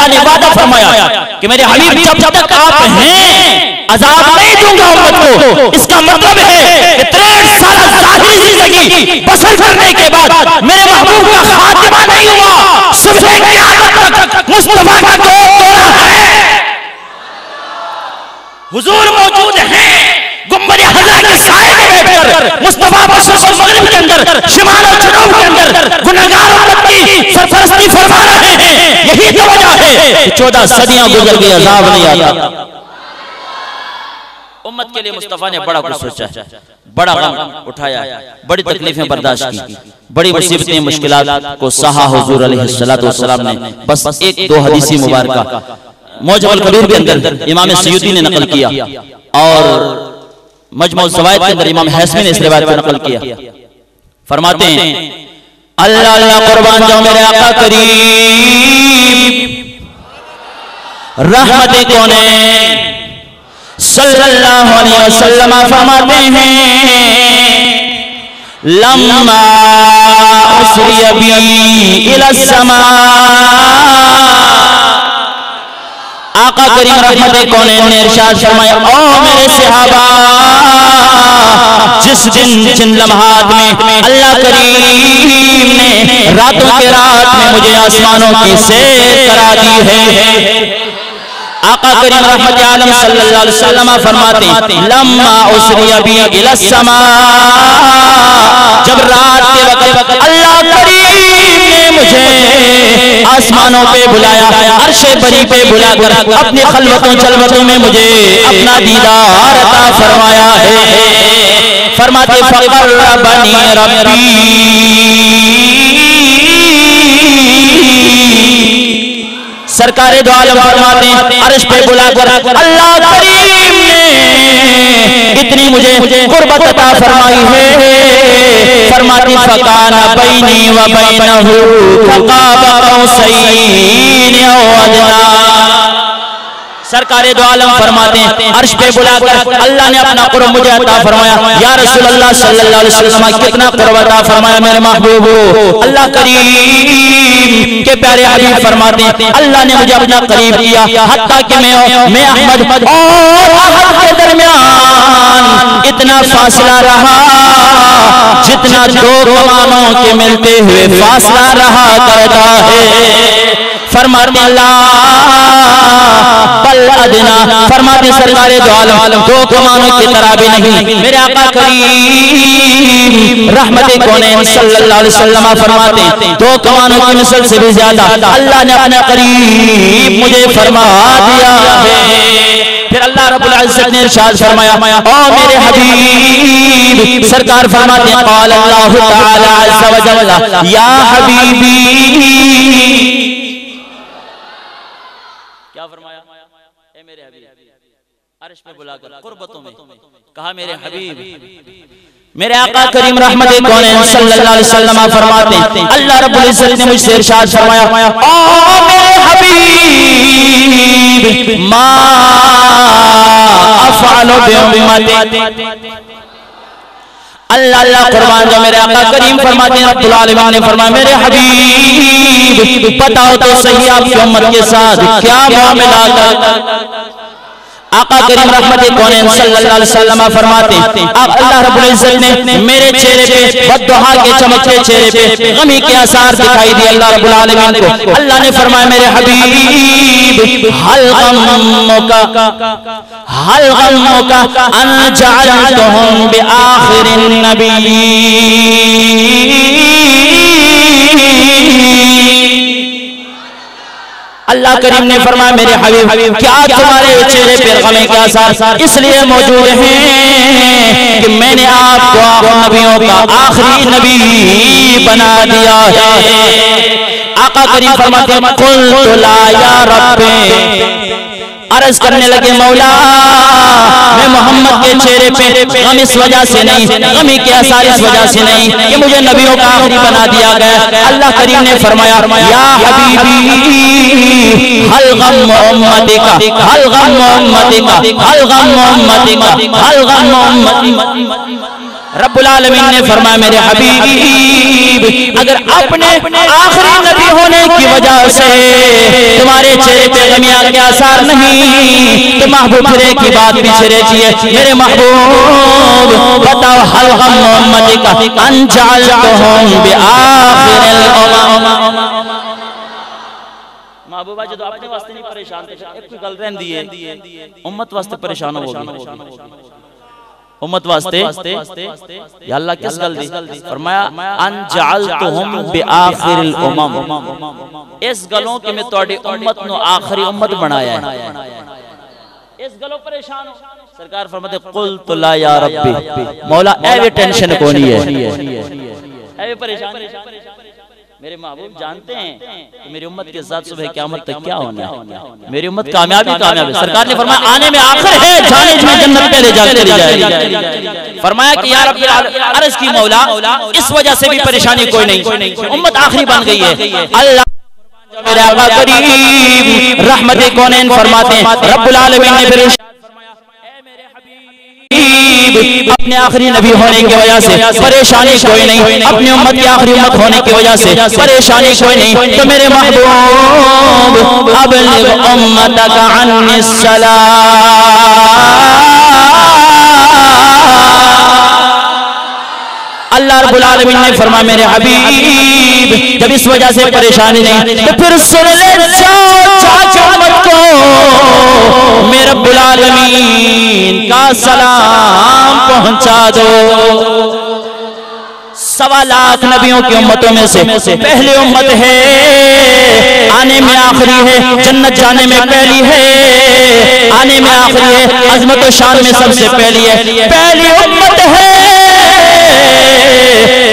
ने वादा फरमाया कि मेरे हबीब जब तक आप हैं अजाब नहीं दूंगा उम्मत को। इसका मतलब है कि 63 साल ज़ाहिरी जिंदगी बसर करने के बाद मेरे महबूब का खातिमा नहीं हुआ, सुबह क़यामत तक मुस्तफा का दौर है। हुजूर मौजूद हैं गुंबद हज़रा के साए में बैठकर, मुस्तफा मशरिक़ और मग़रिब के अंदर, शिमाल और जनूब के अंदर गुनहगार उम्मत की सरपरस्ती फरमा रहे हैं। यही तो वजह है कि 14 सदियां गुजर गई, अज़ाब नहीं आता। उम्मत के लिए मुस्तफा ने बड़ा कुछ सोचा, बड़ा गम उठाया, बड़ी तकलीफें बर्दाश्त की, बड़ी मुसीबतें मुश्किलात को सहा हुजूर अलैहिस्सलातु वस्सलाम ने। बस एक दो हदीसी मुबारका मौजमुल कबीर के अंदर इमाम सयूती ने नकल किया और मजमुल ज़वाइद के अंदर इमाम हैसमी ने इस रिवायत को नकल किया। फरमाते हैं अल्लाह अल्लाह कुर्बान जाओ मेरे आका करीम रहमत कौनैन सल्लल्लाहु अलैहि वसल्लम फरमाते हैं लम्मा उसरिया बी इला समा। आका करीम रहमत कौनैन ने इरशाद फरमाया ओ मेरे सहाबा, जिस दिन जिन लम्हात में अल्लाह करीम ने रातों के रात में मुझे आसमानों की सैर करा दी है, आका करीम रहमत आलम सल्लल्लाहु अलैहि वसल्लम फरमाते लम्मा उसरिया बी इला समा, जब रात के वक्त अल्लाह करीम ने मुझे आसमानों पे बुलाया, अर्शे बरी पे बुलाकर अपनी खलवतों चलवतों में मुझे अपना दीदार अता फरमाया है। फरमाते फक़र्रबनी रब्बी, सरकारे दो आलम फरमाते अर्श पे बुलाकर अल्लाह करीम ने इतनी मुझे कुर्बत अता फरमाई है। फरमाती फकाना बैनी व बैनहु क़ाब क़ौसैन औ अदना। सरकारे दो आलम फरमाते हैं अर्श पे बुलाकर अल्लाह ने अपना कुर्ब मुझे अता फरमाया। या रसूलल्लाह सल्लल्लाहु अलैहि वसल्लम कितना कुर्ब अता फरमाया मेरे महबूब हो। अल्लाह करीम के प्यारे हबीब फरमाते हैं अल्लाह ने मुझे अपना करीब किया, हत्ता कि मैं अहमद और अहद के दरमियान इतना फासला रहा जितना दो कमानों के मिलते हुए फासला रहा करता है। फरमाते अल्लाह बल अदना, फरमाते सरकारे दो आलम दो कमानों की तरह भी नहीं। मेरे आका करीम रहमत कौनैन सल्लल्लाहु अलैहि वसल्लम फरमाते दो कमानों की मिसाल से भी ज्यादा अल्लाह ने अपने करीब मुझे फरमा दिया है। फिर अल्लाह रब्बुल इज्जत ने इरशाद फरमाया ओ मेरे हबीब, सरकार फरमाते हैं क़ाल अल्लाहु तआला अज़्ज़ा व जल्ला या हबीबी। क्या फरमाया? ए मेरे हबीब, अर्श पे बुलाकर कुर्बतों में कहा मेरे हबीब। मेरे आका करीम रहमत कौनैन सल्लल्लाहु अलैहि वसल्लम फरमाते हैं अल्लाह रब्बुल इज्जत ने मुझसे इरशाद फरमाया ओ मेरे हबीब मा अफ़अलु बि उम्मती। अल्लाह अल्लाह कुर्बान जो मेरे आका करीम फरमाते हैं रब्बुल आलमीन ने फरमाया मेरे हबीब बताओ तो सही आपकी उम्मत के साथ क्या मामला था। आका करीम रहमत कौनैन सल्लल्लाहु अलैहि वसल्लम फरमाते हैं आप अल्लाह रब्बुल इज्जत ने मेरे चेहरे पे बद्दुहा के चमकते चेहरे पे गमी के आसार दिखाई दिए अल्लाह रब्बुल आलमीन को। अल्लाह ने फरमाया मेरे हबीब हल गम्मुका अन जअलतहुम बि आखिरिन नबिय्यीन। अल्लाह करीम ने फरमाया मेरे हबीब क्या तुम्हारे चेहरे पर गम के आसार इसलिए मौजूद हैं कि मैंने आपको नबियों का आखिरी नबी बना दिया है। आका करीम फरमाते हैं कुल ला या रब्बे, अर्ज करने लगे मौला मैं मोहम्मद के चेहरे पे गम इस वजह से नहीं, गमी के आसार इस वजह से नहीं कि मुझे नबियों का आखिरी बना दिया गया। अल्लाह करीम ने फरमाया या हबीबी हल गम उम्मतिका हल गम उम्मतिका हल गम उम्मतिका हल गम उम्मतिका। रब्बुल आलमीन ने फरमाया मेरे हबीब अगर अपने आखिरी नबी होने की वजह से तुम्हारे तुम्हारे चेहरे पे गमिया के आसार नहीं। तो महबूब फिर एक ही बात पीछे रहती है, मेरे महबूब बताओ हल गम मोहम्मद का अंजाल तो हम बिआखिरिल उमम। महबूबा जो अपने वास्ते नहीं परेशान थे, एक गल रहंदी है उम्मत वास्ते परेशान हो गई, उम्मत वास्ते या अल्लाह किस गल दी फरमाया अनजअलतुहुम बिआखिरिल उमम। इस गलों के मैं तोड़ी उम्मत नो आखिरी उम्मत बनाया है। इस गलो परेशान हो, सरकार फरमाते कुल्तु ला या रब्बी, मौला ए टेंशन कोनी है, ए परेशान। मेरे महबूब जानते हैं कि मेरी उम्मत के साथ सुबह क़यामत तक क्या होना है, मेरी उम्मत कामयाबी कामयाबी। सरकार ने फरमाया आने में आखिर है, जाने में जन्नत पहले चली जाएगी। फरमाया कि या रब्बी अर्ज़ की मौला इस वजह से भी परेशानी कोई नहीं, उम्मत आखिरी बन गई है। अल्लाह मेरे आका करीम रहमत कौनैन फरमाते हैं, रब्बुल आलमीन ने फिर अपने आखिरी नबी होने की वजह से परेशानी कोई नहीं, अपनी उम्मत की आखिरी उम्मत होने की वजह से परेशानी कोई नहीं। तो मेरे महबूब अबलिग उम्मतक अन्निस सलाम। अल्लाह रब्बुल आलमीन ने फरमाया मेरे हबीब जब इस वजह से परेशानी नहीं तो फिर सुन ले उम्मत को मेरे रब्बुल आलमीन का सलाम पहुंचा दो। 1.25 लाख नबियों की उम्मतों में से पहली उम्मत है, आने में आखिरी है, जन्नत जाने में पहली है, आने में आखिरी है, अजमत और शान में सबसे पहली है, पहली उम्मत है।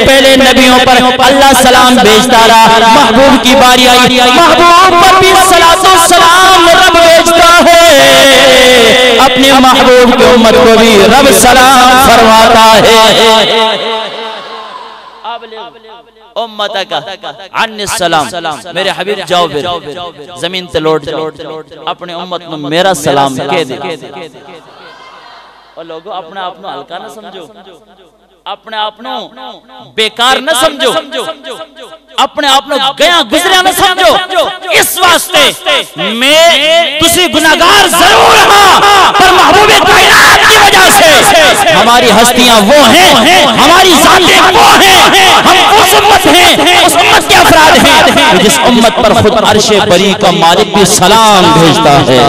पहले नबियों पर अल्लाह सलाम भेजता रहा, महबूब की बारी आई, महबूब पर भी सलातो सलाम रब भेजता है, अपने महबूब की उम्मत को भी रब सलाम फरमाता है। उम्मतक अन्निस सलाम, मेरे हबीब जाओ फिर जमीन ते लौट जाओ, अपने उम्मत में मेरा सलाम कह दे। और लोगों अपने आप को हल्का न समझो, अपने आप को बेकार न समझो, अपने आप को गया गुजरिया न समझो। इस वास्ते मैं तुसी गुनाहगार जरूर हां, पर महबूब कायनात की वजह से हमारी हस्तियां वो हैं, हमारी जातें वो हैं, हम उस उम्मत हैं, उस उम्मत के अफराद हैं जिस उम्मत पर खुद अर्शे बरी का मालिक भी सलाम भेजता है।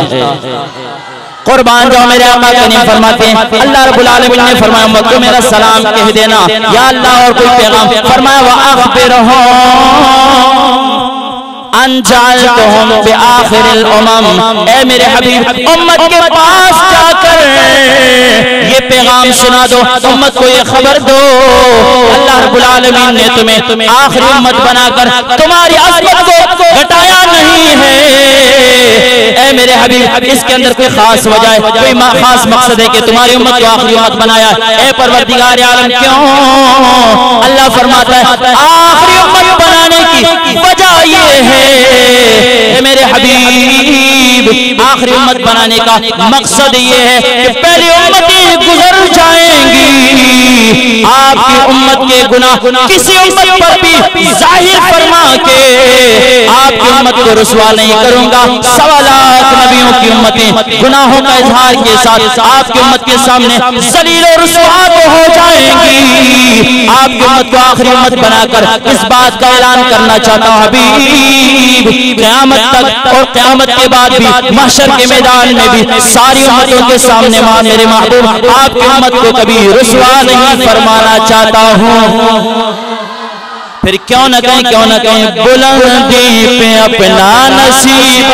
कुर्बान जाओ मेरे आका करीम फरमाते हैं, अल्लाह रब्बुल आलमीन ने फरमाया उम्मत को मेरा सलाम कह देना या अल्लाह, और कोई पैगाम फरमाया व अखबिरहुम अंजालतुहुम बिआखिरिल उमम। ए मेरे हबीब उम्मत के पास जाकर ये पैगाम सुना दो, उम्मत को ये खबर दो, अल्लाह रब्बुल आलमीन ने तुम्हें आखिरी उम्मत बनाकर तुम्हारी अज़मत को घटाया नहीं है। ए मेरे हबीब इसके अंदर कोई खास वजह है, कोई खास मकसद है कि तुम्हारी उम्मत को आखिरी उम्मत बनाया। ए परवरदिगार आलम क्यों? अल्लाह फरमाता है आखिरी उम्मत बनाने की वजह ये है मेरे हबीब, आखिरी उम्मत बनाने का मकसद ये है कि पहली उम्मतें गुजर जाएंगी, आपकी उम्मत के गुनाह किसी उम्मत पर भी जाहिर फरमा के आपकी उम्मत को रुसवा नहीं करूंगा। 1.25 लाख नबियों की उम्मतें गुनाहों का इजहार के साथ आपकी उम्मत के सामने जलील और रुसवा हो जाएंगी। आपकी उम्मत को आखिरी उम्मत बनाकर इस बात का ऐलान करना चाहता हूं हबीब, क़यामत तक और क़यामत के बाद भी महशर के मैदान में भी सारी उम्मतों के सामने मां मेरे महबूब आपकी उम्मत को कभी रुसवा नहीं फरमाना चाहता हूं। फिर क्यों न कहें बुलंदी पे अपना नसीब,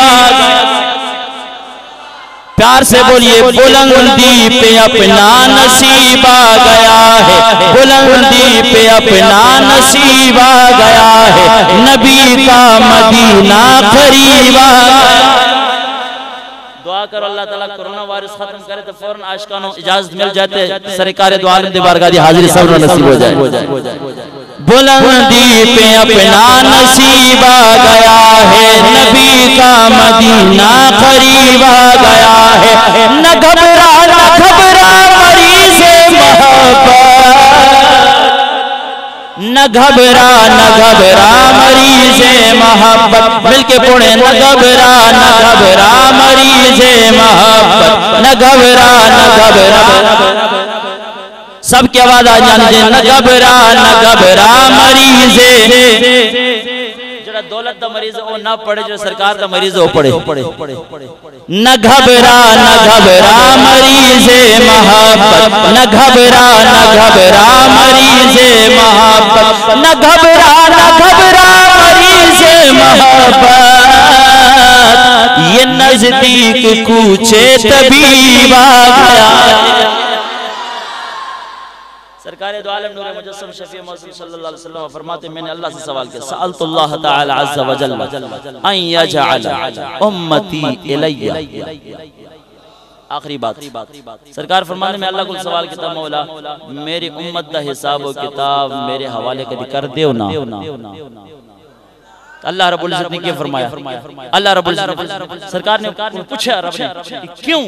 प्यार से बोलिए बुलंदी पे अपना नसीब आ गया है, बुलंदी पे अपना नसीब आ गया है, नबी का मदीना करीब आ गया। दुआ करो अल्लाह ताला कोरोना वायरस खत्म करे तो फौरन आशिकानों इजाजत मिल जाते, सरकार दो आलम दी बारगाह दी हाजिरी सब नसीब हो जाए। बुलंदी पे अपना नसीब आ गया है, नबी का मदीना करीब आ गया है, न घबरा मरीज़ मोहब्बत, न घबरा मरीज़ मोहब्बत, मिलके पढ़े न घबरा मरीज़ मोहब्बत, न घबरा सबकी आवाज आ जाने दे, न घबरा मरीज़। जरा दौलत दा मरीज़ ओ ना पढ़े, जो सरकार दा मरीज़ ओ पढ़े। न घबरा मरीज़ मोहब्बत, न घबरा मरीज़ मोहब्बत, न घबरा मरीज़ मोहब्बत, ये नजदीक कूचे तबीब आ गया। सरकार दो आलम नूर मुजस्सम शफी मौसम सल्लल्लाहु अलैहि वसल्लम फरमाते, मैंने अल्लाह से सवाल किया, सअल्तुल्लाह तआला अज़्ज़ा व जल्ल अन यजअल उम्मती इलैया। आखिरी बात सरकार फरमाते, मैं अल्लाह को सवाल किया, मौला मेरी उम्मत दा हिसाब व किताब मेरे हवाले कर दियो ना। अल्लाह रब्बुल इज्जत ने क्या फरमाया? अल्लाह रब्बुल इज्जत सरकार ने पूछा, रब ने क्यों?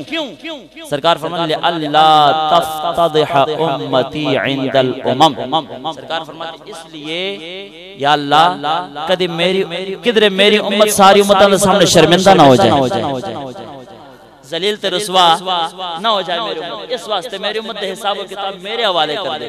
सरकार फरमाते, अल्लाह तफ्तदिह उम्मती इंदल उमम। सरकार फरमाते, इसलिए या अल्लाह कभी किधरे मेरी उम्मत सारी उम्मतों के सामने शर्मिंदा ना हो जाए, जलील ते रुसवा ना हो जाए मेरी उम्मत। इस वास्ते मेरी उम्मत हिसाब व किताब मेरे हवाले कर दे।